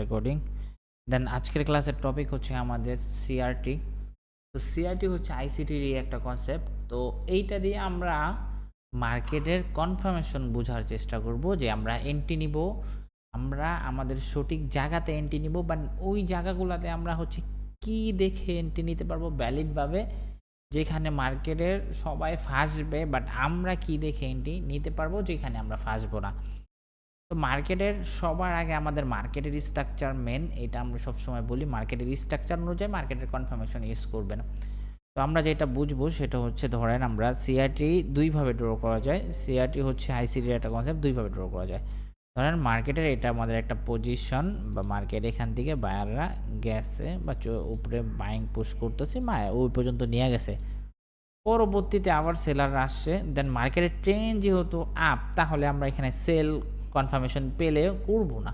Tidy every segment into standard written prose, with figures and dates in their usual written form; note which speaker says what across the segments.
Speaker 1: Recording. দেন আজকের ক্লাসের topic হচ্ছে আমাদের সিআরটি। তো সিআরটি হচ্ছে আইসিটিরই একটা কনসেপ্ট। তো এইটা দিয়ে আমরা মার্কেটের কনফার্মেশন বোঝার চেষ্টা করব যে আমরা এন্ট্রি নিব, আমরা আমাদের সঠিক জায়গাতে এন্ট্রি নিব, বা ওই জায়গাগুলোতে আমরা হচ্ছে কি দেখে এন্ট্রি নিতে পারবো ভ্যালিডভাবে, যেখানে মার্কেটের সবাই ফাঁসবে, বাট আমরা কি দেখে এন্ট্রি নিতে পারবো যেখানে আমরা ফাঁসবো না। তো মার্কেটের সবার আগে আমাদের মার্কেটের স্ট্রাকচার মেন, এটা আমরা সবসময় বলি মার্কেটের স্ট্রাকচার অনুযায়ী মার্কেটের কনফার্মেশন ইউজ করবেন। তো আমরা যেটা বুঝবো সেটা হচ্ছে, ধরেন আমরা সিআরটি দুইভাবে ড্র করা যায়। সিআরটি হচ্ছে আইসিটির একটা কনসেপ্ট, দুইভাবে ড্র করা যায়। ধরেন মার্কেটের এটা আমাদের একটা পজিশন, বা মার্কেট এখান থেকে বায়াররা গেছে বা উপরে বাইং পুশ করতেছে, ওই পর্যন্ত নিয়ে গেছে, পরবর্তীতে আবার সেলাররা আসছে, দেন মার্কেটের ট্রেন্ড যেহেতু আপ, তাহলে আমরা এখানে সেল কনফার্মেশন পেলেও করবো না,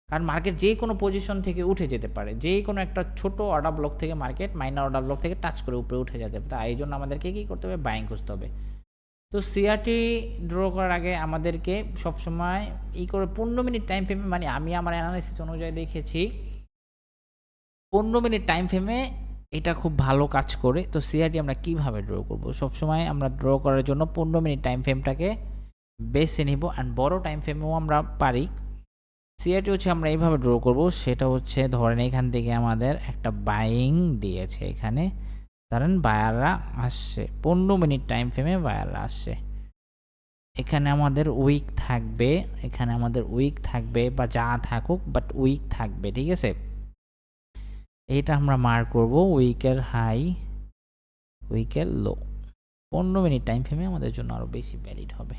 Speaker 1: কারণ মার্কেট যে কোনো পজিশন থেকে উঠে যেতে পারে, যে কোনো একটা ছোট অর্ডার ব্লক থেকে মার্কেট মাইনার অর্ডার ব্লক থেকে টাচ করে উপরে উঠে যেতে পারে। তাই এই জন্য আমাদেরকে কী করতে হবে, বাইং খুঁজতে হবে। তো সিআরটি ড্র করার আগে আমাদেরকে সবসময় করে 15 মিনিট টাইম ফ্রেমে, মানে আমি আমার অ্যানালাইসিস অনুযায়ী দেখেছি 15 মিনিট টাইম ফ্রেমে এটা খুব ভালো কাজ করে। তো সিআরটি আমরা কিভাবে ড্র করব, সবসময় আমরা ড্র করার জন্য 15 মিনিট টাইম ফ্রেমটাকে বেছে নিব, অ্যান্ড বড় টাইম ফ্রেমেও আমরা পারি। সিআরটি হচ্ছে আমরা এইভাবে ড্র করব, সেটা হচ্ছে ধরেন এখান থেকে আমাদের একটা বাইং দিয়েছে, এখানে ধরেন বায়াররা আসছে, 15 মিনিট টাইম ফ্রেমে বায়াররা আসছে, এখানে আমাদের উইক থাকবে, এখানে আমাদের উইক থাকবে, বা যা থাকুক বাট উইক থাকবে, ঠিক আছে। এইটা আমরা মার্ক করব উইকের হাই, উইকের লো। 15 মিনিট টাইম ফ্রেমে আমাদের জন্য আরও বেশি ভ্যালিড হবে।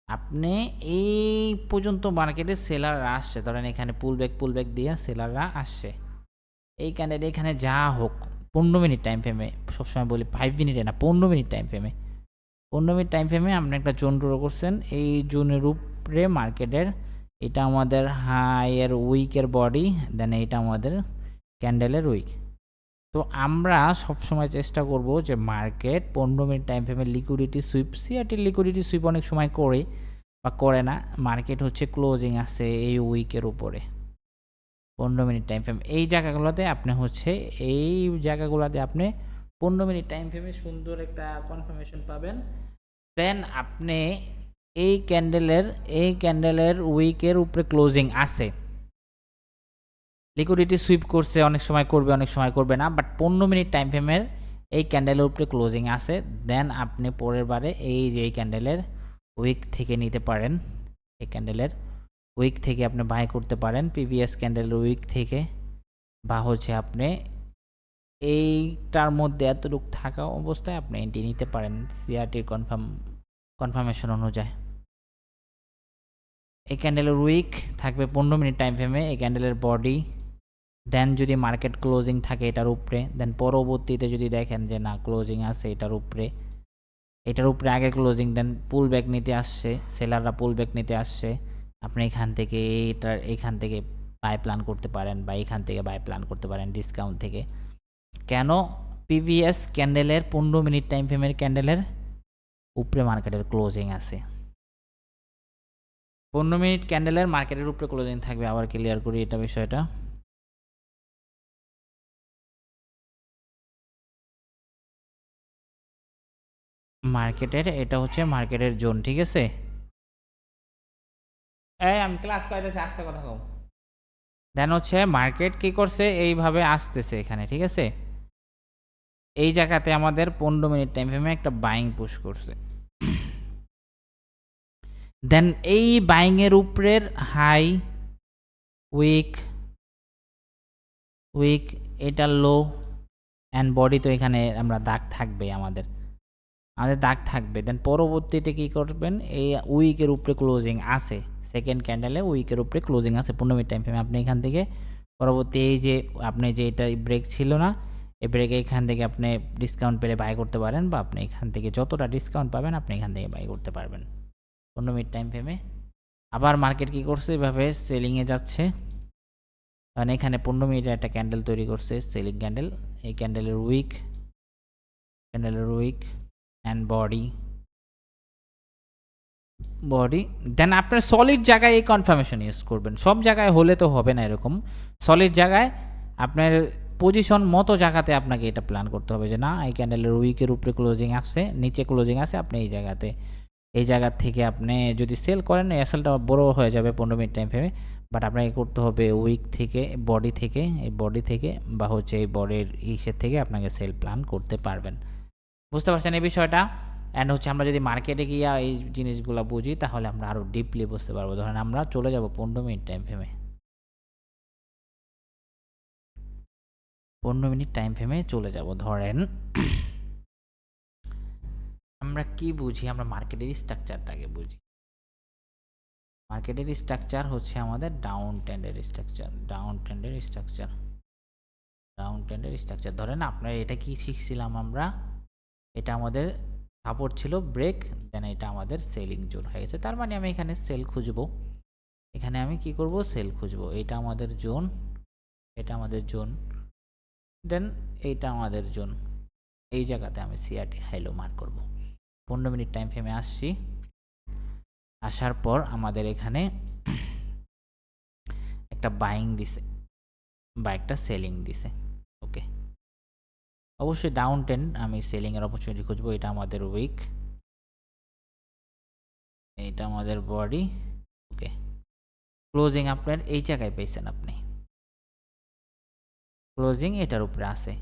Speaker 1: আপনি এই পর্যন্ত মার্কেটে সেলাররা আসছে, ধরেন এখানে পুলব্যাক দিয়ে সেলাররা আসছে, এই ক্যান্ডেল এখানে যা হোক 15 মিনিট টাইম ফ্রেমে, সবসময় বলি 5 মিনিটে না, 15 মিনিট টাইম ফ্রেমে, 15 মিনিট টাইম ফ্রেমে আপনি একটা জোন ড্র করছেন, এই জোনের উপরে মার্কেটের এটা আমাদের হাইয়ের উইকের বডি, দেন এইটা আমাদের ক্যান্ডেলের উইক। তো আমরা সবসময় চেষ্টা করব যে মার্কেট 15 মিনিট টাইম ফ্রেমে লিকুইডিটি সুইপ, সিআরটির লিকুইডিটি সুইপ অনেক সময় করে বা করে না, মার্কেট হচ্ছে ক্লোজিং আছে এই উইকের উপরে 15 মিনিট টাইম ফ্রেম, এই জায়গাগুলোতে আপনি হচ্ছে এই জায়গাগুলোতে আপনি 15 মিনিট টাইম ফ্রেমে সুন্দর একটা কনফার্মেশন পাবেন। দেন আপনি এই ক্যান্ডেলের উইকের উপরে ক্লোজিং আছে, লিকুইডিটি সুইপ করছে, অনেক সময় করবে অনেক সময় করবে না, বাট 15 মিনিট টাইম ফ্রেমের এই ক্যান্ডেলের উপরে ক্লোজিং আছে, দেন আপনি পরের বারে এই যে এই ক্যান্ডেলের উইক থেকে নিতে পারেন, এই ক্যান্ডেলের উইক থেকে আপনি বাই করতে পারেন, প্রিভিয়াস ক্যান্ডেলের উইক থেকে, বা হচ্ছে আপনি এইটার মধ্যে এতটুকু থাকা অবস্থায় আপনি এন্ট্রি নিতে পারেন সিআরটির কনফার্মেশন অনুযায়ী। এই ক্যান্ডেলের উইক থাকবে 15 মিনিট টাইম ফ্রেমে, এই ক্যান্ডেলের বডি, দেন যদি মার্কেট ক্লোজিং থাকে এটার উপরে, দেন পরবর্তীতে যদি দেখেন যে না ক্লোজিং আছে এটার উপরে আগে ক্লোজিং, দেন পুল ব্যাক নিতে আসছে, সেলাররা পুল ব্যাক নিতে আসছে, আপনি এখান থেকে বাই প্ল্যান করতে পারেন, বা এখান থেকে বাই প্ল্যান করতে পারেন ডিসকাউন্ট থেকে। কেন, প্রিভিয়াস ক্যান্ডেলের 15 মিনিট টাইম ফ্রেমের ক্যান্ডেলের উপরে মার্কেটের ক্লোজিং আছে, 15 মিনিট ক্যান্ডেলের মার্কেটের উপরে ক্লোজিং থাকবে। আবার ক্লিয়ার করি এটা বিষয়টা, মার্কেটের এটা হচ্ছে মার্কেটের জোন, ঠিক আছে। এই আমি ক্লাস করাইতেছি, আস্তে কথা কও। দেন হচ্ছে মার্কেট কি করছে, এইভাবে আসতেছে এখানে, ঠিক আছে, এই জায়গাতে আমাদের 15 মিনিট টাইম ফ্রেমে একটা বাইং পুশ করছে, দেন এই বাইং এর উপরের হাই, উইক, এটা লো, অ্যান্ড বডি, তো এখানে আমরা দাগ থাকবে, আমাদের দাগ থাকবে। দেন পরবর্তীতে কি করবেন, এই উইকের উপরে ক্লোজিং আছে, সেকেন্ড ক্যান্ডেলে উইকের উপরে ক্লোজিং আছে 15 মিনিট টাইম ফ্রেমে, আপনি এখান থেকে পরবর্তী এই যে আপনি যে এটা ব্রেক ছিল না, এই ব্রেকে এখান থেকে আপনি ডিসকাউন্ট পেলে বাই করতে পারেন, বা আপনি এখান থেকে যতটা ডিসকাউন্ট পাবেন আপনি এখান থেকে বাই করতে পারবেন 15 মিনিট টাইম ফ্রেমে। আবার মার্কেট কি করছে, এভাবে সেলিংয়ে যাচ্ছে, কারণ এখানে 15 মিনিটের একটা ক্যান্ডেল তৈরি করছে, সেলিং ক্যান্ডেল, এই ক্যান্ডেলের উইক অ্যান্ড বডি, বডি, দেন আপনার সলিড জায়গায় এই কনফার্মেশন ইউজ করবেন। সব জায়গায় হলে তো হবে না এরকম। সলিড জায়গায় আপনার পজিশন মতো জায়গাতে আপনাকে এটা প্ল্যান করতে হবে যে না এই ক্যান্ডেলের উইকের উপরে ক্লোজিং আসছে, নিচে ক্লোজিং আছে, আপনি এই জায়গাতে এই জায়গা থেকে আপনি যদি সেল করেন এসএলটা বড় হয়ে যাবে 15 মিনিট টাইম ফ্রেমে। বাট আপনাকে করতে হবে উইক থেকে, বডি থেকে, এই বডি থেকে বা হচ্ছে এই বডির ইসের থেকে আপনাকে সেল প্ল্যান করতে পারবেন। বুঝতে পারছেন এই বিষয়টা? অ্যান্ড হচ্ছে আমরা যদি মার্কেটে গিয়ে এই জিনিসগুলো বুঝি তাহলে আমরা আরও ডিপলি বুঝতে পারবো। ধরেন আমরা চলে যাব 15 মিনিট টাইম ফ্রেমে, 15 মিনিট টাইম ফ্রেমে চলে যাব। ধরেন আমরা কি বুঝি, আমরা মার্কেটের স্ট্রাকচারটাকে বুঝি। মার্কেটের স্ট্রাকচার হচ্ছে আমাদের ডাউন ট্রেন্ডের স্ট্রাকচার, ডাউন ট্রেন্ডের স্ট্রাকচার, ডাউন ট্রেন্ডের স্ট্রাকচার। ধরেন আপনার এটা কি শিখছিলাম আমরা, এটা আমাদের সাপোর্ট ছিল, ব্রেক, দেন এটা আমাদের সেলিং জোন হয়ে গেছে। তার মানে আমি এখানে সেল খুঁজবো, এখানে আমি কি করব, সেল খুঁজবো। এটা আমাদের জোন, এটা আমাদের জোন, দেন এইটা আমাদের জোন। এই জায়গাতে আমি সিআরটি হাইলো মার্ক করব। 15 মিনিট টাইম ফ্রেমে আসছি, আসার পর আমাদের এখানে একটা বাইং দিছে বা একটা সেলিং দিছে। ওকে, অবশ্যই ডাউন ট্রেন্ড, আমি সেলিংয়ের অপরচুনিটি খুঁজবো। এটা আমাদের উইক, এটা আমাদের বডি। ওকে, ক্লোজিং আপনার এই জায়গায় পেয়েছেন, আপনি ক্লোজিং এটার উপরে আছে,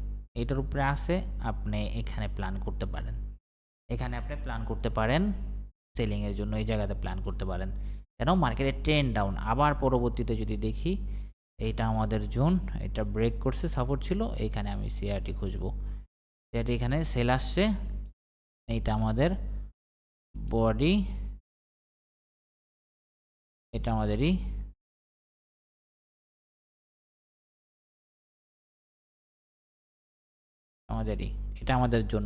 Speaker 1: এটার উপরে আছে, আপনি এখানে প্ল্যান করতে পারেন, এখানে আপনি প্ল্যান করতে পারেন সেলিংয়ের জন্য, এই জায়গাতে প্ল্যান করতে পারেন। কেন, মার্কেটের ট্রেন্ড ডাউন। আবার পরবর্তীতে যদি দেখি এইটা আমাদের জোন, এটা ব্রেক করছে, সাপোর্ট ছিল, এইখানে আমি সিআরটি খুঁজবো। সিআরটি এখানে সেল আসছে, এইটা আমাদের বডি, এটা আমাদেরই এটা আমাদের জোন।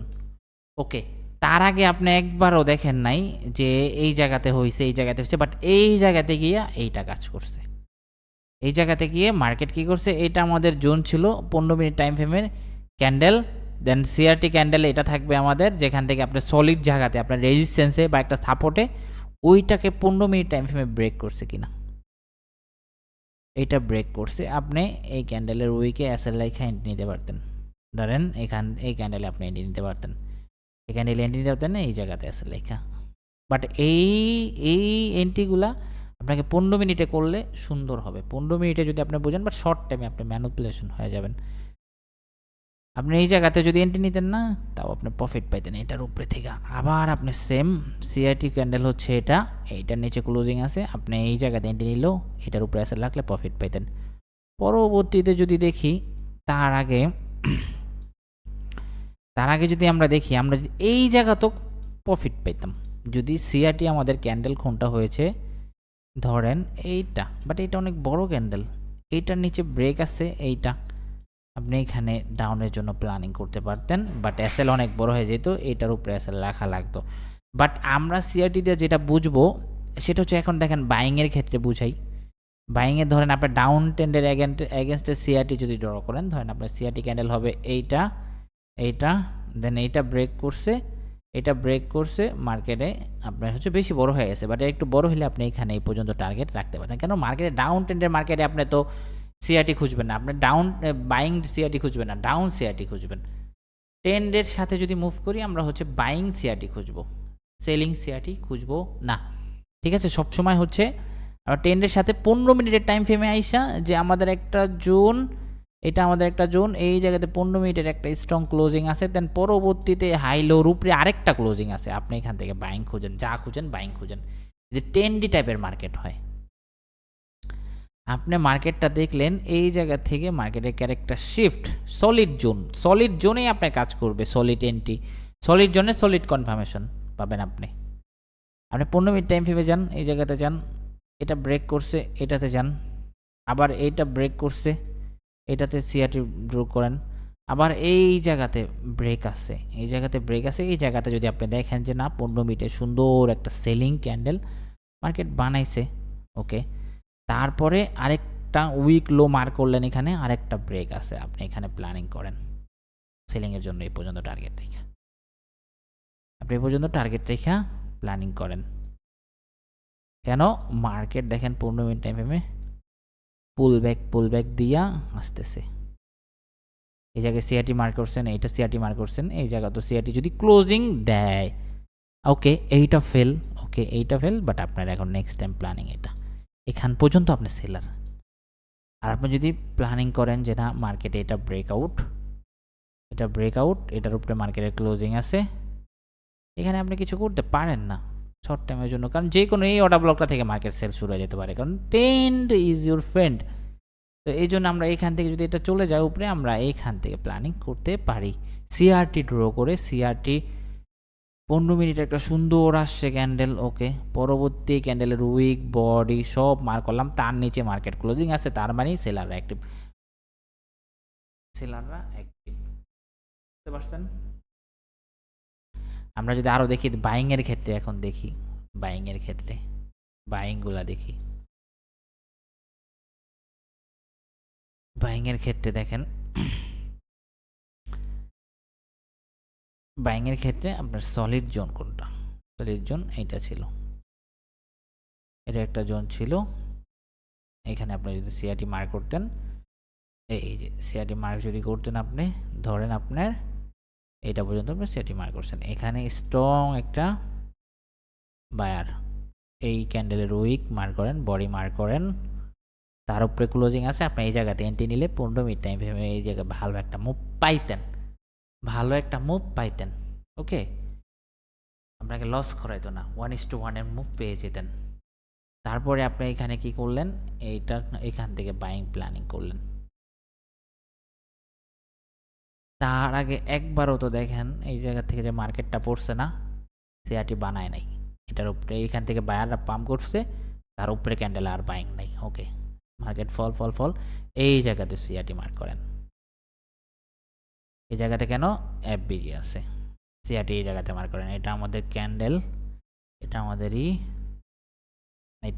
Speaker 1: ওকে, তার আগে আপনি একবারও দেখেন নাই যে এই জায়গাতে হয়েছে, এই জায়গাতে হয়েছে, বাট এই জায়গাতে গিয়ে এইটা কাজ করছে। এই জায়গাতে গিয়ে মার্কেট কি করছে, এটা আমাদের জোন ছিল 15 মিনিট টাইম ফ্রেমের ক্যান্ডেল, দেন সিআরটি ক্যান্ডেল এটা থাকবে আমাদের, যেখান থেকে আপনার সলিড জায়গাতে আপনার রেজিস্ট্যান্সে বা একটা সাপোর্টে ওইটাকে 15 মিনিট টাইম ফ্রেমে ব্রেক করছে কিনা, এইটা ব্রেক করছে। আপনি এই ক্যান্ডেলের উইকে এসএল লেখা এন্ট্রি নিতে পারতেন। ধরেন এই ক্যান্ডেলে আপনি এন্ট্রি নিতে পারতেন, এই ক্যান্ডেলে এন্ট্রি নিতে পারতেন না, এই জায়গাতে এসএল লেখা। বাট এই এন্ট্রিগুলা আপনাকে 15 মিনিটে করলে সুন্দর হবে। 15 মিনিটে যদি আপনি বোঝেন, বাট শর্ট টাইমে আপনি ম্যানুপুলেশন হয়ে যাবেন। আপনি এই জায়গাতে যদি এন্ট্রি নিতেন না, তাও আপনি প্রফিট পাইতেন এটার উপরে থেকে। আবার আপনি সেম সিআইটি ক্যান্ডেল হচ্ছে এটা, এইটার নিচে ক্লোজিং আছে, আপনি এই জায়গাতে এন্ট্রি নিলেও এটার উপরে আসে লাগলে প্রফিট পাইতেন। পরবর্তীতে যদি দেখি, তার আগে যদি আমরা দেখি, আমরা যদি এই জায়গাতেও প্রফিট পেতাম যদি সিআরটি আমাদের ক্যান্ডেল কোনটা হয়েছে, ধরেন এইটা, বাট এইটা অনেক বড় ক্যান্ডেল, এইটার নিচে ব্রেক আছে, এইটা আপনি এখানে ডাউনের জন্য প্ল্যানিং করতে পারতেন, বাট এসএল অনেক বড় হয়ে যেত, এটার উপরে এসএল রাখা লাগতো। বাট আমরা সিআরটি দিয়ে যেটা বুঝবো সেটা হচ্ছে, এখন দেখেন বাইংয়ের ক্ষেত্রে বুঝাই। বাইংয়ে ধরেন আপনার ডাউন ট্রেন্ডের এগেনস্টে সিআরটি যদি ড্র করেন, ধরেন আপনার সিআরটি ক্যান্ডেল হবে এইটা, এইটা, দেন এইটা ব্রেক করছে, এটা ব্রেক করছে, মার্কেটে আপনার হচ্ছে বেশি বড় হয়ে গেছে, বাট একটু বড় হলে আপনি এখানে এই পর্যন্ত টার্গেট রাখতে পারেন। কেন, মার্কেটে ডাউন ট্রেন্ডের মার্কেটে আপনি তো সিআরটি খুঁজবেন না, আপনি ডাউন বাইং সিআরটি খুঁজবেন না, ডাউন সিআরটি খুঁজবেন। ট্রেন্ডের সাথে যদি মুভ করি, আমরা হচ্ছে বাইং সিআরটি খুঁজবো, সেলিং সিআরটি খুঁজবো না। ঠিক আছে, সবসময় হচ্ছে আমরা ট্রেন্ডের সাথে 15 মিনিটের টাইম ফ্রেমে আইসা যে আমাদের একটা জোন, এটা আমাদের একটা জোন, এই জায়গাতে 15 মিনিটের একটা স্ট্রং ক্লোজিং আছে, দেন পরবর্তীতে হাই লোর উপরে আরেকটা ক্লোজিং আছে, আপনি এখান থেকে বাইং খুঁজেন, যা খুঁজেন বাইং খুঁজেন, যে টেন্ডি টাইপের মার্কেট হয়। আপনি মার্কেটটা দেখলেন, এই জায়গা থেকে মার্কেটের ক্যারেক্টার শিফট, সলিড জোনেই আপনার কাজ করবে, সলিড এন্ট্রি, সলিড জোনে সলিড কনফার্মেশন পাবেন আপনি। 15 মিনিট টাইম ফ্রেমে যান, এই জায়গাতে যান, এটা ব্রেক করছে, এটাতে যান, আবার এইটা ব্রেক করছে, এটাতে সিআরটি ড্র করেন, আবার এই জায়গাতে ব্রেক আছে, এই জায়গাতে ব্রেক আছে, এই জায়গাতে যদি আপনি দেখেন যে না 15 মিনিটে সুন্দর একটা সেলিং ক্যান্ডেল মার্কেট বানাইছে, ওকে, তারপরে আরেকটা উইক লো মার্ক করলেন, এখানে আরেকটা ব্রেক আছে, আপনি এখানে প্ল্যানিং করেন সেলিংয়ের জন্য, এই পর্যন্ত টার্গেট রেখা, আপনি এই পর্যন্ত টার্গেট রেখা প্ল্যানিং করেন। কেন? মার্কেট দেখেন 15 মিনিট টাইম ফ্রেমে পুল ব্যাক দিয়া আসতেছে। এই জায়গায় সিআরটি মার্ক করছেন, এইটা সিআরটি মার্ক করছেন, এই জায়গা তো সিআরটি যদি ক্লোজিং দেয়, ওকে এইটা ফেল, ওকে এইটা ফেল, বাট আপনার এখন নেক্সট টাইম প্ল্যানিং এটা এখান পর্যন্ত আপনি সেলার। আর আপনি যদি প্ল্যানিং করেন যে না মার্কেটে এটা ব্রেকআউট, এটার উপরে মার্কেটের ক্লোজিং আছে, এখানে আপনি কিছু করতে পারেন না শর্ট টাইমের জন্য, কারণ যে কোনো এই অর্ডার ব্লকটা থেকে মার্কেট সেল শুরু হয়ে যেতে পারে, কারণ ট্রেন্ড ইজ ইউর ফ্রেন্ড। তো এই জন্য আমরা এখান থেকে যদি এটা চলে যায় উপরে, আমরা এইখান থেকে প্ল্যানিং করতে পারি। সিআরটি ড্র করে, সিআরটি 15 মিনিট একটা সুন্দর আসছে ক্যান্ডেল, ওকে পরবর্তী ক্যান্ডেলের উইক বডি সব মার্ক করলাম, তার নিচে মার্কেট ক্লোজিং আছে, তার মানে সেলাররা অ্যাক্টিভ, বুঝতে পারছেন? আমরা যদি আরও দেখি বাইংয়ের ক্ষেত্রে, এখন দেখি বাইংয়ের ক্ষেত্রে, বাইংগুলা দেখি। বাইংয়ের ক্ষেত্রে দেখেন, বাইংয়ের ক্ষেত্রে আপনার সলিড জোন কোনটা? সলিড জোন এইটা ছিল, এটা একটা জোন ছিল, এখানে আপনি যদি সিআরটি মার্ক করতেন, এই যে সিআরটি মার্ক যদি করতেন আপনি, ধরেন আপনার এটা পর্যন্ত আপনি সিআরটি মার্ক করছেন, এখানে স্ট্রং একটা বায়ার, এই ক্যান্ডেলের উইক মার্ক করেন, বডি মার্ক করেন, তার উপরে ক্লোজিং আছে, আপনি এই জায়গাতে এন্ট্রি নিলে 15 মিনিট টাইম ফ্রেমে এই জায়গায় ভালো একটা মুভ পাইতেন, ওকে আপনাকে লস করাইতো না, 1:1 এর মুভ পেয়ে যেতেন। তারপরে আপনি এখানে কি করলেন, এইটা এখান থেকে বাইং প্ল্যানিং করলেন। তার আগে একবারও তো দেখেন এই জায়গা থেকে যে মার্কেটটা পড়ছে না, সিআরটি বানায় নাই, এটার উপরে এইখান থেকে বায়াররা পাম্প করছে, তার উপরে ক্যান্ডেল আর বাইং নাই, ওকে মার্কেট ফল, এই জায়গাতে সিআরটি মার্ক করেন, এই জায়গাতে কেন এফবিজি আছে, সিআরটি এই জায়গাতে মার্ক করেন, এটা আমাদের ক্যান্ডেল, এটা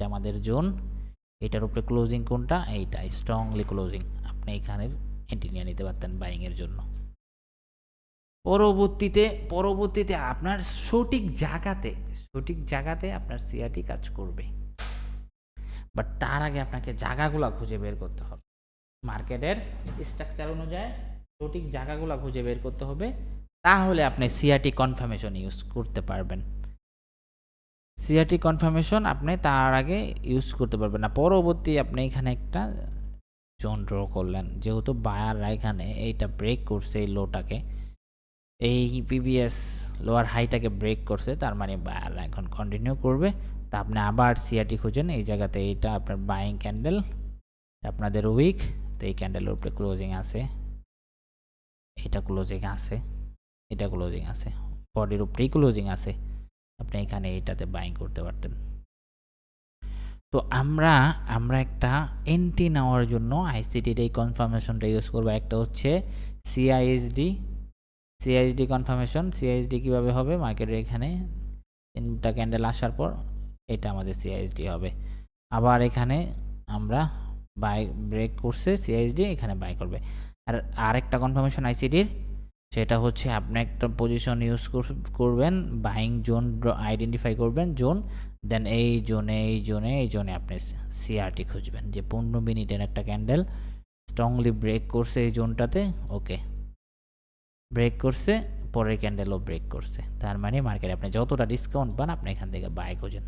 Speaker 1: আমাদের জোন, এটার উপরে ক্লোজিং কোনটা, এইটা স্ট্রংলি ক্লোজিং, আপনি এখানে এন্ট্রি নিয়ে নিতে পারতেন বাইং এর জন্য। পরবর্তীতে আপনার সঠিক জায়গাতে আপনার সিআরটি কাজ করবে, বাট তার আগে আপনাকে জায়গাগুলো খুঁজে বের করতে হবে, মার্কেটের স্ট্রাকচার অনুযায়ী সঠিক জায়গাগুলো খুঁজে বের করতে হবে, তাহলে আপনি সিআরটি কনফার্মেশন ইউজ করতে পারবেন। সিআরটি কনফার্মেশন আপনি তার আগে ইউজ করতে পারবেন না। পরবর্তী আপনি এখানে একটা জোন ড্র করলেন, যেহেতু বায়াররা এখানে এইটা ব্রেক করছে, এই লোটাকে, এই পিভিএস লোয়ার হাইটাকে ব্রেক করছে, তার মানে বায়াররা এখন কন্টিনিউ করবে। তা আপনি আবার সিআরটি খুঁজেন, এই জায়গাতে এইটা আপনার বাইং ক্যান্ডেল, আপনাদের উইক, তো এই ক্যান্ডেলের উপরে ক্লোজিং আছে, এটা ক্লোজিং আছে, বডির উপরেই ক্লোজিং আছে, আপনি এখানে এইটাতে বাইং করতে পারতেন। তো আমরা একটা এন্ট্রি নেওয়ার জন্য আইসিটির এই কনফার্মেশনটা ইউজ করবো, একটা হচ্ছে সিআইএসডি কনফার্মেশন। সিআইএসডি কীভাবে হবে, মার্কেটের এখানে 3টা ক্যান্ডেল আসার পর এটা আমাদের সিআইএসডি হবে, আবার এখানে আমরা বাই ব্রেক করছে সিআইএসডি, এখানে বাই করবে। আর আরেকটা কনফার্মেশন আইসিটির, সেটা হচ্ছে আপনি একটা পজিশন ইউজ করবেন, বাইং জোন আইডেন্টিফাই করবেন, জোন, দেন এই জোনে আপনি সিআরটি খুঁজবেন, যে 15 মিনিটের একটা ক্যান্ডেল স্ট্রংলি ব্রেক করছে এই জোনটাতে, ওকে ব্রেক করছে, পরের ক্যান্ডেলও ব্রেক করছে, তার মানে মার্কেটে আপনি যতটা ডিসকাউন্ট পান আপনি এখান থেকে বাই খুঁজেন।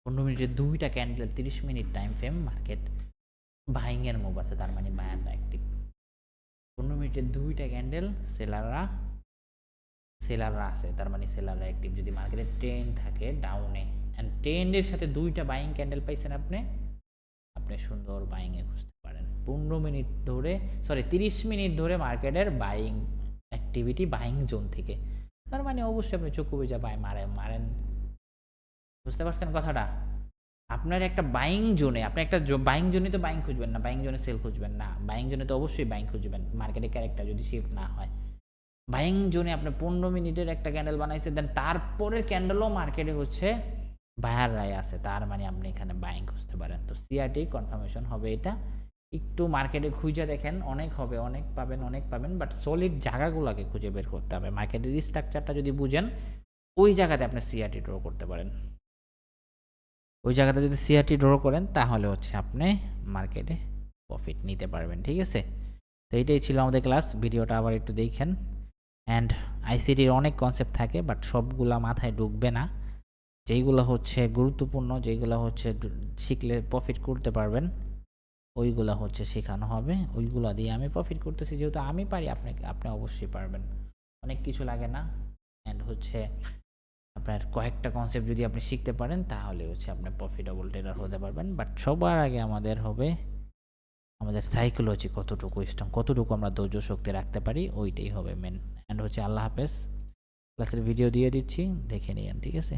Speaker 1: 15 মিনিটের 2টা candle 30 minute time frame, market বাইংয়ের মুভ আছে, তার মানে বায়াররা অ্যাক্টিভ। 15 মিনিটের 2টা ক্যান্ডেল সেলাররা আছে, তার মানে সেলাররা অ্যাক্টিভ। যদি মার্কেটে ট্রেন্ড থাকে ডাউনে, অ্যান্ড ট্রেন্ডের সাথে 2টা বাইং ক্যান্ডেল পাইছেন আপনি সুন্দর বাইংয়ে খুঁজতে পারেন। 30 মিনিট ধরে মার্কেটের বাইং অ্যাক্টিভিটি বাইং জোন থেকে, তার মানে অবশ্যই আপনি চক্ষু বুঝা বাই মারেন, বুঝতে পারছেন কথাটা? আপনার একটা বাইং জোনে, আপনি একটা বাইং জোনে তো বাইং খুঁজবেন না, বাইং জোনে সেল খুঁজবেন না, বাইং জোনে তো অবশ্যই বাইং খুঁজবেন, মার্কেটের ক্যারেক্টার যদি শিফট না হয়। বাইং জোনে আপনি 15 মিনিটের একটা ক্যান্ডেল বানাইছে, দেন তারপরের ক্যান্ডেলও মার্কেটে হচ্ছে বায়ার রায় আছে, তার মানে আপনি এখানে বাইং খুঁজতে পারেন। তো সিআরটি কনফার্মেশন হবে এটা, একটু মার্কেটে খুঁজে দেখেন, অনেক হবে, অনেক পাবেন, বাট সলিড জায়গাগুলোকে খুঁজে বের করতে হবে। মার্কেটের স্ট্রাকচারটা যদি বুঝেন, ওই জায়গাতে আপনি সিআরটি ড্র করতে পারেন। ওই জায়গাতে যদি সিআরটি ড্র করেন তাহলে হচ্ছে আপনি মার্কেটে প্রফিট নিতে পারবেন, ঠিক আছে? তো এইটাই ছিল আমাদের ক্লাস। ভিডিওটা আবার একটু দেখেন। অ্যান্ড আইসিটির অনেক কনসেপ্ট থাকে, বাট সবগুলা মাথায় ঢুকবে না। যেইগুলো হচ্ছে গুরুত্বপূর্ণ, যেইগুলো হচ্ছে শিখলে প্রফিট করতে পারবেন, ওইগুলা হচ্ছে শেখানো হবে। ওইগুলা দিয়ে আমি প্রফিট করতেছি, যেহেতু আমি পারি, আপনি অবশ্যই পারবেন। অনেক কিছু লাগে না। অ্যান্ড হচ্ছে আপনার কয়েকটা কনসেপ্ট যদি আপনি শিখতে পারেন তাহলে হচ্ছে আপনি প্রফিটেবল ট্রেডার হতে পারবেন। বাট সবার আগে আমাদের হবে আমাদের সাইকোলজি কতটুকু স্ট্রং, কতটুকু আমরা ধৈর্য শক্তি রাখতে পারি, ওইটাই হবে মেন। অ্যান্ড হচ্ছে আল্লাহ হাফেজ। ক্লাসের ভিডিও দিয়ে দিচ্ছি, দেখে নিন, ঠিক আছে?